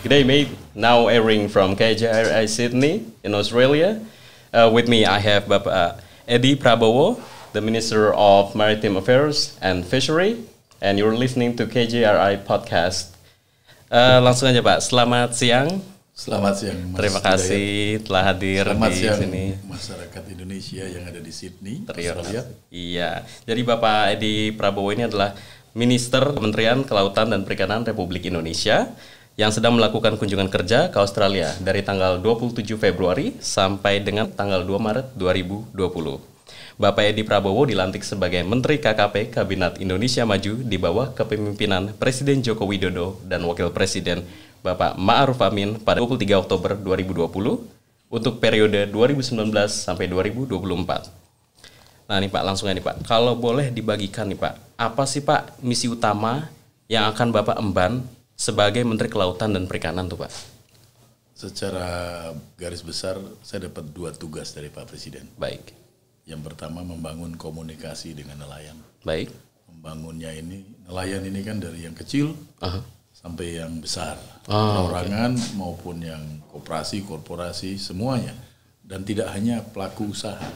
G'day, mate. Now airing from KJRI Sydney in Australia. With me, I have Bapak Edi Prabowo, the Minister of Maritime Affairs and Fishery, and you're listening to KJRI Podcast. Langsung aja, Pak. Selamat siang. Selamat siang, Mas. Terima kasih telah hadir Selamat di siang, sini. masyarakat Indonesia yang ada di Sydney, Terima Australia. Iya. Jadi Bapak Edi Prabowo ini adalah Minister Kementerian Kelautan dan Perikanan Republik Indonesia yang sedang melakukan kunjungan kerja ke Australia dari tanggal 27 Februari sampai dengan tanggal 2 Maret 2020. Bapak Edi Prabowo dilantik sebagai Menteri KKP Kabinet Indonesia Maju di bawah kepemimpinan Presiden Joko Widodo dan Wakil Presiden Bapak Ma'ruf Amin pada 23 Oktober 2020 untuk periode 2019 sampai 2024. Nah nih Pak, langsung aja nih Pak. Kalau boleh dibagikan nih Pak, apa sih Pak misi utama yang akan Bapak emban sebagai Menteri Kelautan dan Perikanan tuh Pak? Secara garis besar, saya dapat 2 tugas dari Pak Presiden. Baik. Yang pertama, membangun komunikasi dengan nelayan. Baik. Membangunnya ini, nelayan ini kan dari yang kecil sampai yang besar. Oh, perorangan maupun yang koperasi, korporasi, semuanya. Dan tidak hanya pelaku usaha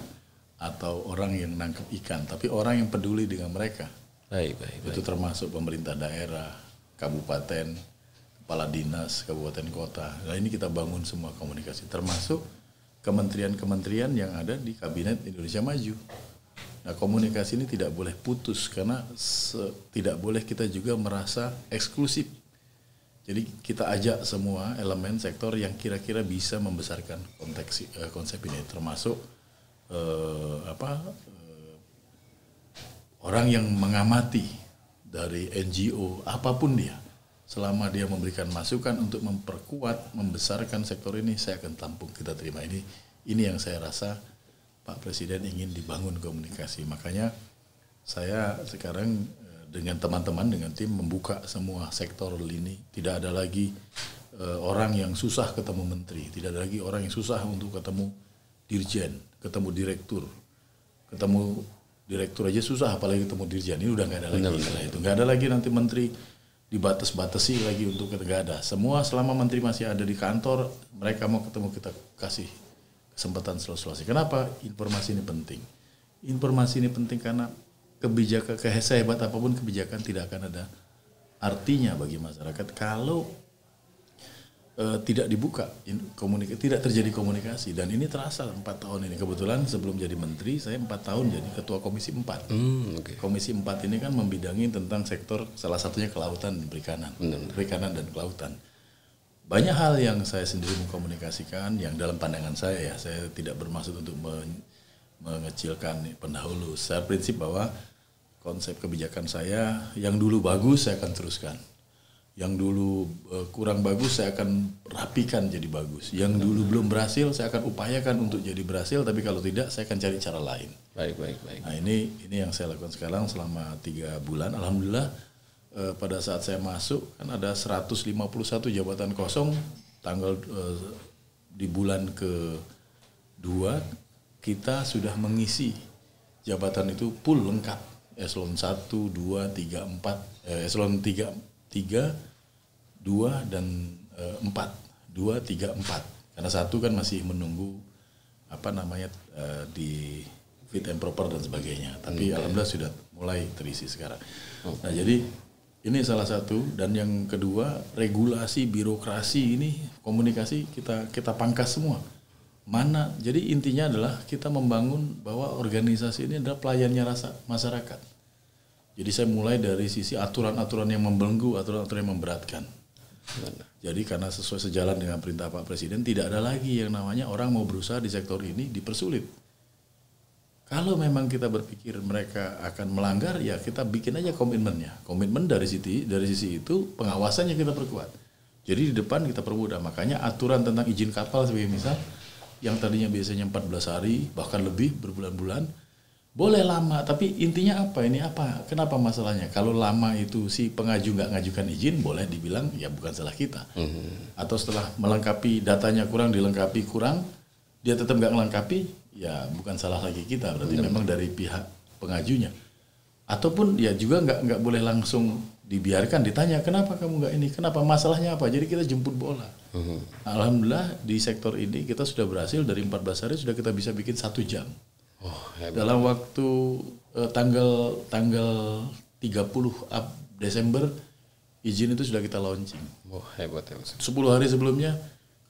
atau orang yang nangkep ikan, tapi orang yang peduli dengan mereka. Baik. Itu termasuk pemerintah daerah, kabupaten, kepala dinas, kabupaten kota. Nah ini kita bangun semua komunikasi, termasuk kementerian-kementerian yang ada di Kabinet Indonesia Maju. Nah komunikasi ini tidak boleh putus karena tidak boleh kita juga merasa eksklusif. Jadi kita ajak semua elemen sektor yang kira-kira bisa membesarkan konsep ini, termasuk orang yang mengamati dari NGO apapun dia, selama dia memberikan masukan untuk memperkuat, membesarkan sektor ini, saya akan tampung, kita terima. Ini yang saya rasa Pak Presiden ingin dibangun komunikasi. Makanya saya sekarang dengan teman-teman, dengan tim membuka semua sektor ini. Tidak ada lagi orang yang susah ketemu menteri, tidak ada lagi orang yang susah untuk ketemu dirjen, ketemu direktur, ketemu direktur aja susah, apalagi ketemu dirjen. Ini udah nggak ada lagi. Itu nggak ada lagi nanti menteri dibatas-batasi lagi untuk nggak ada. Semua selama menteri masih ada di kantor, mereka mau ketemu kita kasih kesempatan solusi. Kenapa? Informasi ini penting. Informasi ini penting karena kebijakan sehebat apapun kebijakan tidak akan ada artinya bagi masyarakat kalau tidak dibuka, tidak terjadi komunikasi. Dan ini terasa 4 tahun ini. Kebetulan sebelum jadi menteri, saya 4 tahun jadi ketua Komisi 4. Komisi 4 ini kan membidangi tentang sektor, salah satunya kelautan dan perikanan. Perikanan dan kelautan. Banyak hal yang saya sendiri mengkomunikasikan, yang dalam pandangan saya tidak bermaksud untuk mengecilkan pendahulu. Saya prinsip bahwa konsep kebijakan saya, yang dulu bagus saya akan teruskan. Yang dulu kurang bagus saya akan rapikan jadi bagus. Yang dulu belum berhasil saya akan upayakan untuk jadi berhasil, tapi kalau tidak saya akan cari cara lain. Baik. Nah ini yang saya lakukan sekarang selama 3 bulan. Alhamdulillah pada saat saya masuk kan ada 151 jabatan kosong. Di bulan ke-2 kita sudah mengisi jabatan itu full lengkap. Eselon 1, 2, 3, 4, eselon 3, 2 dan 4, 2, 3, 4. Karena 1 kan masih menunggu di fit and proper dan sebagainya. Tapi alhamdulillah sudah mulai terisi sekarang. Nah jadi ini salah satu, dan yang kedua regulasi birokrasi ini komunikasi kita pangkas semua. Jadi intinya adalah kita membangun bahwa organisasi ini adalah pelayannya masyarakat. Jadi saya mulai dari sisi aturan-aturan yang membelenggu, aturan-aturan yang memberatkan. Jadi karena sesuai sejalan dengan perintah Pak Presiden, tidak ada lagi yang namanya orang mau berusaha di sektor ini dipersulit. Kalau memang kita berpikir mereka akan melanggar, ya kita bikin aja komitmennya. Komitmen dari sisi itu pengawasannya kita perkuat. Jadi di depan kita permudah. Makanya aturan tentang izin kapal sebagai misal, yang tadinya biasanya 14 hari, bahkan lebih berbulan-bulan, boleh lama, tapi intinya apa? Kenapa masalahnya? Kalau lama itu si pengaju nggak ngajukan izin, boleh dibilang ya bukan salah kita. Atau setelah melengkapi datanya dilengkapi kurang, dia tetap nggak melengkapi, ya bukan salah lagi kita. Berarti memang dari pihak pengajunya. Ataupun ya juga nggak boleh langsung dibiarkan, ditanya kenapa kamu nggak ini, kenapa, masalahnya apa, jadi kita jemput bola. Alhamdulillah di sektor ini kita sudah berhasil, dari 14 hari sudah kita bisa bikin 1 jam. Dalam waktu tanggal 30 Desember izin itu sudah kita launching. Hebat. 10 hari sebelumnya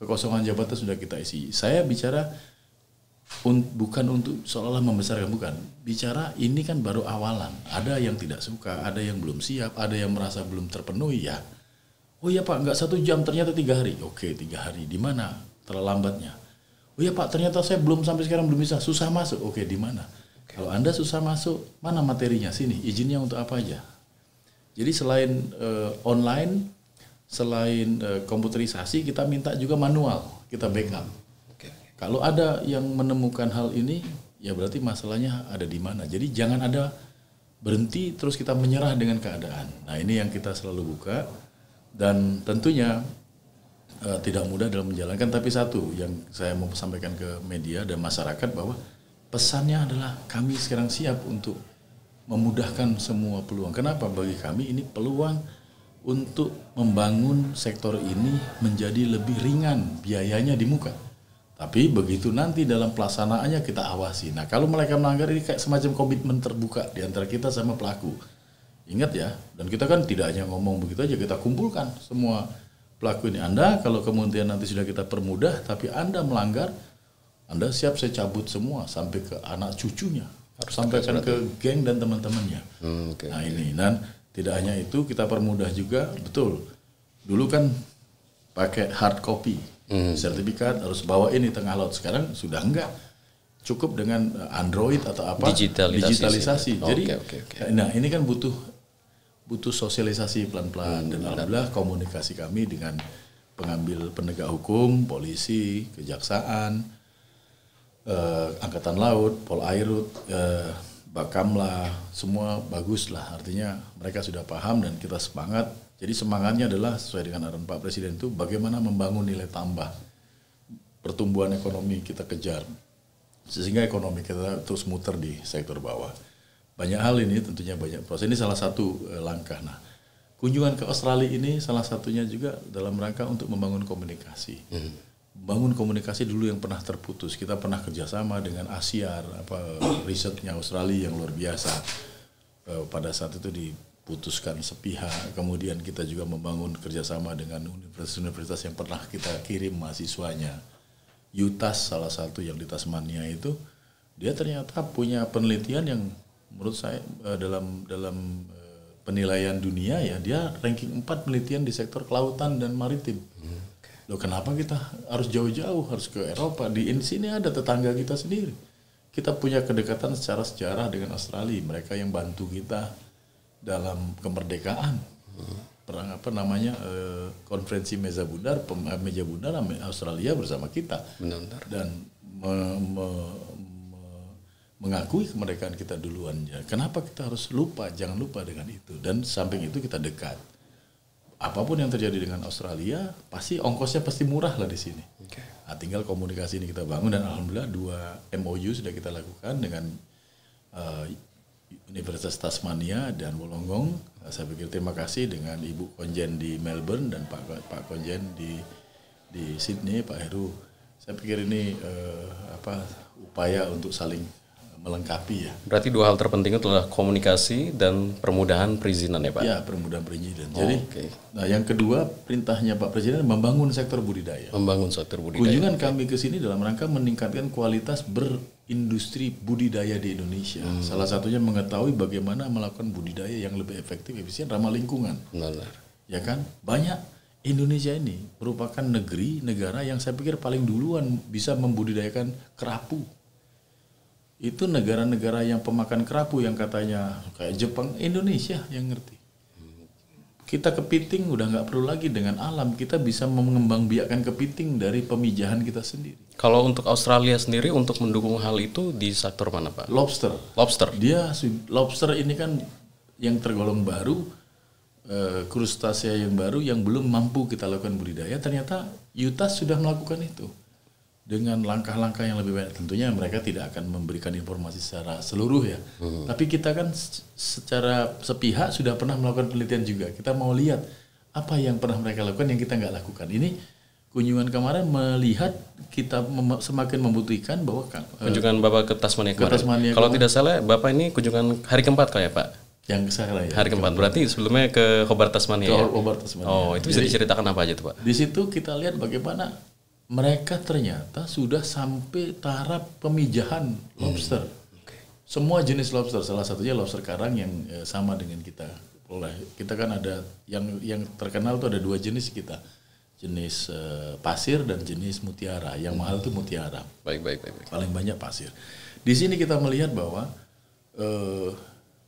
kekosongan jabatan sudah kita isi. Saya bicara bukan untuk seolah-olah membesarkan, bukan. Bicara ini kan baru awalan. Ada yang tidak suka, ada yang belum siap, ada yang merasa belum terpenuhi ya. Oh iya Pak, nggak 1 jam, ternyata 3 hari. Oke, 3 hari. Di mana terlambatnya? Oh iya Pak, ternyata saya belum sampai sekarang belum bisa, susah masuk. Oke, di mana? Kalau Anda susah masuk, mana materinya? Sini, izinnya untuk apa aja? Jadi selain online, selain komputerisasi, kita minta juga manual, kita backup. Kalau ada yang menemukan hal ini, ya berarti masalahnya ada di mana. Jadi jangan ada berhenti terus kita menyerah dengan keadaan. Nah ini yang kita selalu buka, dan tentunya tidak mudah dalam menjalankan. Tapi satu yang saya mau sampaikan ke media dan masyarakat, bahwa pesannya adalah kami sekarang siap untuk memudahkan semua peluang. Kenapa? Bagi kami ini peluang untuk membangun sektor ini menjadi lebih ringan biayanya di muka. Tapi begitu nanti dalam pelaksanaannya kita awasi. Nah kalau mereka melanggar, ini kayak semacam komitmen terbuka di antara kita sama pelaku. Ingat ya, dan kita kan tidak hanya ngomong begitu aja, kita kumpulkan semua pelaku ini. Anda kalau kemudian nanti sudah kita permudah, tapi Anda melanggar, Anda siap saya cabut semua sampai ke anak cucunya. Sampaikan ke geng dan teman-temannya. Nah ini, dan tidak hanya itu, kita permudah juga, betul. Dulu kan pakai hard copy, sertifikat harus bawa ini tengah laut. Sekarang sudah enggak, cukup dengan Android atau apa, digitalisasi. Jadi, nah ini kan butuh sosialisasi pelan-pelan, dan alhamdulillah komunikasi kami dengan pengambil penegak hukum, polisi, kejaksaan, Angkatan Laut, Polairut, Bakamla, semua bagus lah. Artinya mereka sudah paham dan kita semangat. Jadi semangatnya adalah sesuai dengan arahan Pak Presiden itu, bagaimana membangun nilai tambah, pertumbuhan ekonomi kita kejar, sehingga ekonomi kita terus muter di sektor bawah. Banyak hal ini tentunya banyak proses. Ini salah satu langkah. Nah, kunjungan ke Australia ini salah satunya juga dalam rangka untuk membangun komunikasi. Bangun komunikasi dulu yang pernah terputus. Kita pernah kerjasama dengan Asiar, risetnya Australia yang luar biasa. Pada saat itu diputuskan sepihak. Kemudian kita juga membangun kerjasama dengan universitas-universitas yang pernah kita kirim mahasiswanya. UTAS salah satu yang di Tasmania itu, dia ternyata punya penelitian yang menurut saya dalam penilaian dunia ya, dia ranking 4 penelitian di sektor kelautan dan maritim. Loh kenapa kita harus jauh-jauh, harus ke Eropa? Di sini ada tetangga kita sendiri. Kita punya kedekatan secara sejarah dengan Australia. Mereka yang bantu kita dalam kemerdekaan. Konferensi Meja Bundar Australia bersama kita. Benar. Dan mengakui kemerdekaan kita duluan. Kenapa kita harus lupa? Jangan lupa dengan itu. Dan samping itu kita dekat. Apapun yang terjadi dengan Australia, pasti ongkosnya pasti murah lah di sini. Nah, tinggal komunikasi ini kita bangun, dan alhamdulillah 2 MOU sudah kita lakukan dengan Universitas Tasmania dan Wollongong. Saya pikir terima kasih dengan Ibu Konjen di Melbourne dan Pak Konjen di Sydney, Pak Heru. Saya pikir ini upaya untuk saling melengkapi ya. Berarti 2 hal terpenting itu adalah komunikasi dan permudahan perizinan ya Pak? Ya, permudahan perizinan. Jadi, nah yang kedua perintahnya Pak Presiden membangun sektor budidaya. Kunjungan kami ke sini dalam rangka meningkatkan kualitas berindustri budidaya di Indonesia. Salah satunya mengetahui bagaimana melakukan budidaya yang lebih efektif, efisien, ramah lingkungan. Benar. Ya kan? Banyak Indonesia ini merupakan negara yang saya pikir paling duluan bisa membudidayakan kerapu. Itu negara-negara yang pemakan kerapu yang katanya kayak Jepang, Indonesia yang ngerti. Kita kepiting udah nggak perlu lagi dengan alam, kita bisa mengembangbiakkan kepiting dari pemijahan kita sendiri. Kalau untuk Australia sendiri untuk mendukung hal itu di sektor mana Pak? Lobster. Lobster ini kan yang tergolong baru, krustasea yang baru yang belum mampu kita lakukan budidaya. Ternyata UTAS sudah melakukan itu. dengan langkah-langkah yang lebih banyak. Tentunya mereka tidak akan memberikan informasi secara seluruh ya. Tapi kita kan secara sepihak sudah pernah melakukan penelitian juga. Kita mau lihat apa yang pernah mereka lakukan yang kita nggak lakukan. Ini kunjungan kemarin melihat kita semakin membuktikan bahwa kunjungan Bapak ke Tasmania kemarin. Tasmania Kalau tidak salah Bapak ini kunjungan hari keempat kayak Pak. Yang sekarang ya. Hari keempat. Berarti sebelumnya ke Hobart Tasmania. Ke Hobart Tasmania. Oh, itu bisa diceritakan apa aja tuh Pak? Di situ kita lihat bagaimana mereka ternyata sudah sampai taraf pemijahan lobster. Semua jenis lobster, salah satunya lobster karang yang sama dengan kita. Kita kan ada yang terkenal tuh ada 2 jenis kita. Jenis pasir dan jenis mutiara. Yang mahal itu mutiara. Baik. Paling banyak pasir. Di sini kita melihat bahwa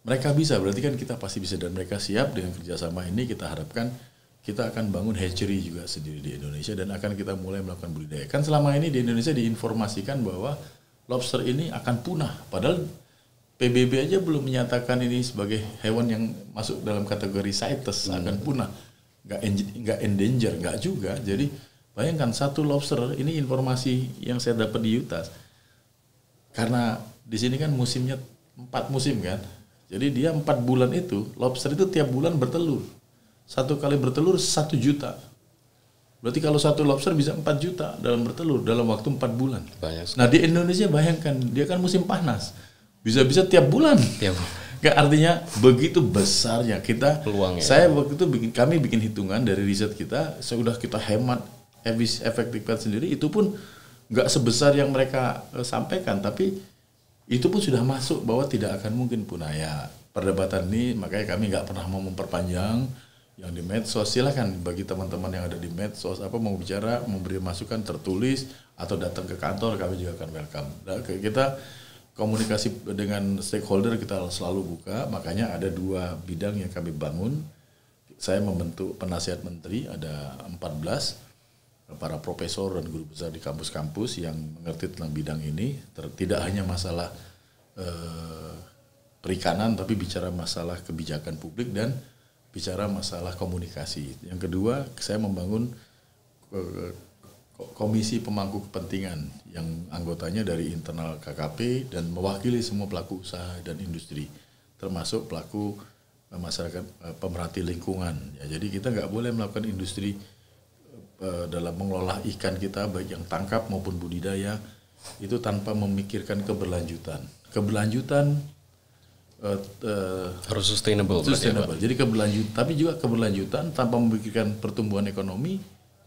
mereka bisa, berarti kan kita pasti bisa, dan mereka siap dengan kerjasama ini. Kita harapkan kita akan bangun hatchery juga sendiri di Indonesia dan akan kita mulai melakukan budidaya. Kan selama ini di Indonesia diinformasikan bahwa lobster ini akan punah, padahal PBB aja belum menyatakan ini sebagai hewan yang masuk dalam kategori CITES akan punah, nggak endanger, nggak juga. Jadi bayangkan satu lobster, ini informasi yang saya dapat di Utah, karena di sini kan musimnya 4 musim kan, jadi dia 4 bulan itu lobster itu tiap bulan bertelur. 1 kali bertelur 1 juta. Berarti kalau satu lobster bisa 4 juta dalam bertelur dalam waktu 4 bulan. Nah di Indonesia bayangkan, dia kan musim panas. Bisa-bisa tiap bulan. Gak, artinya begitu besarnya kita peluangnya. Saya waktu itu kami bikin hitungan dari riset kita, sudah kita hemat efektivitas sendiri, itu pun gak sebesar yang mereka sampaikan, tapi itu pun sudah masuk bahwa tidak akan mungkin punah. Ya perdebatan ini makanya kami gak pernah mau memperpanjang. Yang di medsos silakan, bagi teman-teman yang ada di medsos mau bicara, memberi masukan tertulis atau datang ke kantor, kami juga akan welcome. Nah, kita komunikasi dengan stakeholder kita selalu buka, makanya ada 2 bidang yang kami bangun. Saya membentuk penasihat menteri, ada 14 para profesor dan guru besar di kampus-kampus yang mengerti tentang bidang ini. Tidak hanya masalah perikanan, tapi bicara masalah kebijakan publik dan bicara masalah komunikasi. Yang kedua, saya membangun komisi pemangku kepentingan yang anggotanya dari internal KKP dan mewakili semua pelaku usaha dan industri, termasuk pelaku masyarakat pemerhati lingkungan. Ya, jadi kita nggak boleh melakukan industri dalam mengelola ikan kita, baik yang tangkap maupun budidaya, itu tanpa memikirkan keberlanjutan. Harus sustainable. Jadi tapi juga keberlanjutan tanpa memikirkan pertumbuhan ekonomi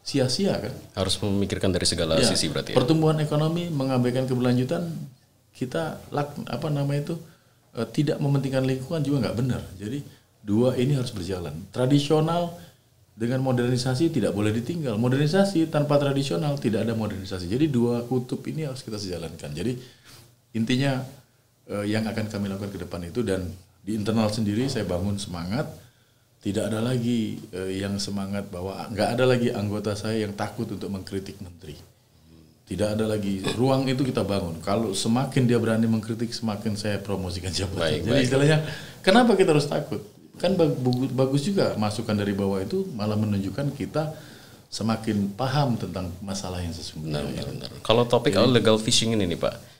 sia-sia kan. Harus memikirkan dari segala sisi berarti. Pertumbuhan ekonomi mengabaikan keberlanjutan, kita tidak mementingkan lingkungan juga nggak benar. Jadi 2 ini harus berjalan. Tradisional dengan modernisasi tidak boleh ditinggal. Modernisasi tanpa tradisional tidak ada modernisasi. Jadi 2 kutub ini harus kita sejalankan. Jadi intinya yang akan kami lakukan ke depan itu, dan di internal sendiri saya bangun semangat, tidak ada lagi yang semangat bahwa nggak ada lagi anggota saya yang takut untuk mengkritik menteri. Tidak ada lagi, ruang itu kita bangun. Kalau semakin dia berani mengkritik, semakin saya promosikan jabatan. Jadi istilahnya, kenapa kita harus takut? Kan bagus juga masukan dari bawah itu, malah menunjukkan kita semakin paham tentang masalah yang sesungguhnya. Benar. Kalau topik illegal fishing ini nih Pak,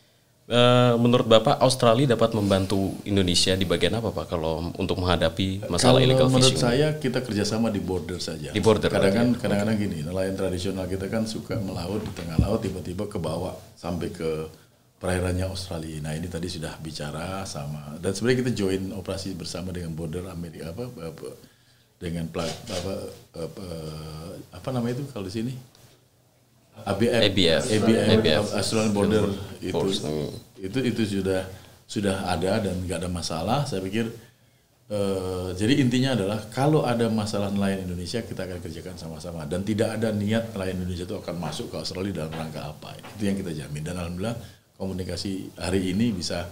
menurut Bapak Australia dapat membantu Indonesia di bagian apa Pak kalau untuk menghadapi masalah illegal fishing? Menurut saya kita kerjasama di border saja. Di border. Kadang-kadang gini, nelayan tradisional kita kan suka melaut di tengah laut, tiba-tiba ke bawah sampai ke perairannya Australia. Nah ini tadi sudah bicara sama, dan sebenarnya kita join operasi bersama dengan border Amerika dengan apa namanya itu kalau di sini? ABF, Australian Border itu sudah ada dan nggak ada masalah. Saya pikir jadi intinya adalah kalau ada masalah nelayan Indonesia, kita akan kerjakan sama-sama, dan tidak ada niat nelayan Indonesia itu akan masuk ke Australia dalam rangka apa. Itu yang kita jamin, dan alhamdulillah komunikasi hari ini bisa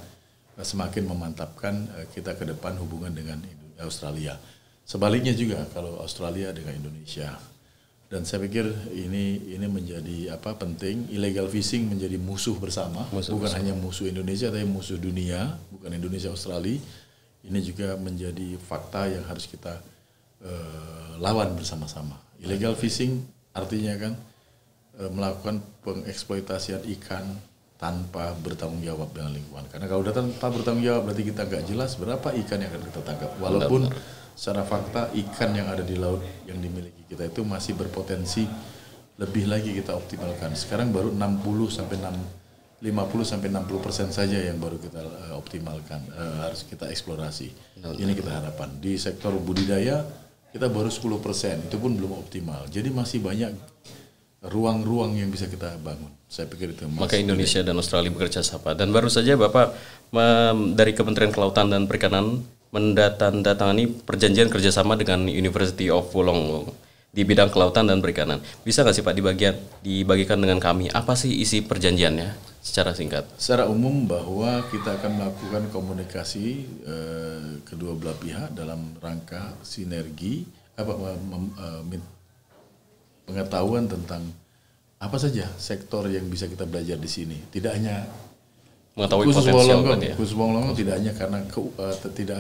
semakin memantapkan kita ke depan hubungan dengan Australia. Sebaliknya juga kalau Australia dengan Indonesia. Dan saya pikir ini menjadi penting. Illegal fishing menjadi musuh bersama, bukan hanya musuh Indonesia, tapi musuh dunia, bukan Indonesia Australia. Ini juga menjadi fakta yang harus kita lawan bersama-sama. Illegal fishing artinya kan melakukan pengeksploitasian ikan tanpa bertanggung jawab dengan lingkungan. Karena kalau udah tanpa bertanggung jawab berarti kita nggak jelas berapa ikan yang akan kita tangkap. Walaupun secara fakta ikan yang ada di laut yang dimiliki kita itu masih berpotensi lebih lagi kita optimalkan. Sekarang baru 50 sampai 60% saja yang baru kita optimalkan, harus kita eksplorasi. Ini kita harapkan. Di sektor budidaya kita baru 10%, itu pun belum optimal. Jadi masih banyak ruang-ruang yang bisa kita bangun. Saya pikir itu. Maka Indonesia dan Australia bekerja sama. Dan baru saja Bapak dari Kementerian Kelautan dan Perikanan mendatangani perjanjian kerjasama dengan University of Wollongong di bidang kelautan dan perikanan. Bisa nggak sih Pak dibagikan dengan kami apa sih isi perjanjiannya secara singkat? Secara umum bahwa kita akan melakukan komunikasi kedua belah pihak dalam rangka sinergi pengetahuan tentang apa saja sektor yang bisa kita belajar di sini. Tidak hanya mengetahui potensial khusus Wollongong tidak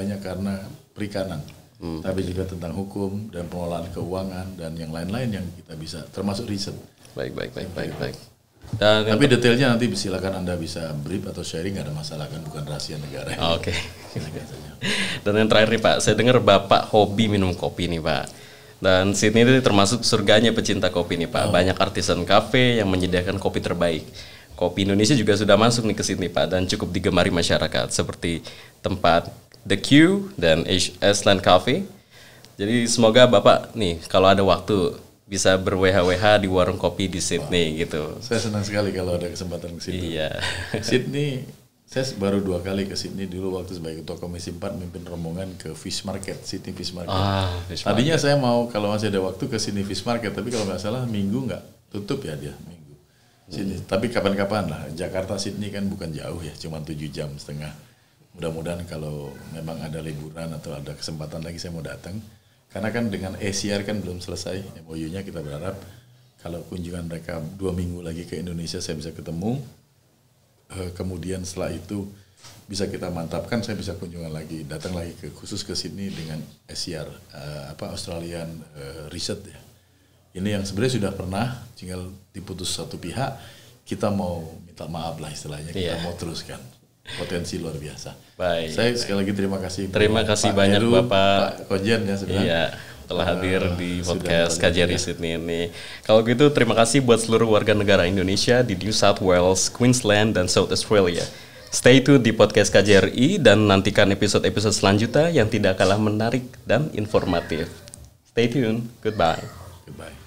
hanya karena perikanan, tapi juga tentang hukum dan pengelolaan keuangan dan yang lain-lain yang kita bisa, termasuk riset. Baik. Dan tapi detailnya nanti silakan Anda bisa brief atau sharing, nggak ada masalah, kan bukan rahasia negara. Oke. Dan yang terakhir nih Pak, saya dengar Bapak hobi minum kopi nih Pak. Dan Sydney itu termasuk surganya pecinta kopi nih Pak. Banyak artisan kafe yang menyediakan kopi terbaik. Kopi Indonesia juga sudah masuk nih ke Sydney Pak dan cukup digemari masyarakat seperti tempat The Q dan Ashland Cafe. Jadi semoga Bapak nih kalau ada waktu bisa ber-WH-WH di warung kopi di Sydney gitu. Saya senang sekali kalau ada kesempatan ke sini. Iya. Sydney, saya baru 2 kali ke Sydney, dulu waktu sebagai Ketua Komisi 4 memimpin rombongan ke Fish Market, Sydney Fish Market. Tadinya saya mau kalau masih ada waktu ke Sydney Fish Market, tapi kalau nggak salah minggu nggak tutup ya dia minggu. Sydney. Tapi kapan-kapan lah, Jakarta Sydney kan bukan jauh ya, cuma 7,5 jam. Mudah-mudahan kalau memang ada liburan atau ada kesempatan lagi saya mau datang. Karena kan dengan ACR kan belum selesai MOU-nya, kita berharap kalau kunjungan mereka 2 minggu lagi ke Indonesia saya bisa ketemu. Kemudian setelah itu bisa kita mantapkan, saya bisa kunjungan lagi, datang lagi khusus ke sini dengan ACR, Australian Research ya. Ini yang sebenarnya sudah pernah, tinggal diputus satu pihak, kita mau minta maaf lah istilahnya, kita mau teruskan. Potensi luar biasa. Baik. Saya sekali lagi terima kasih. Terima kasih banyak Heru, Bapak Pak Kojen ya sudah. Iya, telah hadir di podcast KJRI Sydney ini. Kalau gitu terima kasih buat seluruh warga negara Indonesia di New South Wales, Queensland, dan South Australia. Stay tune di podcast KJRI dan nantikan episode-episode selanjutnya yang tidak kalah menarik dan informatif. Stay tune. Goodbye. Goodbye.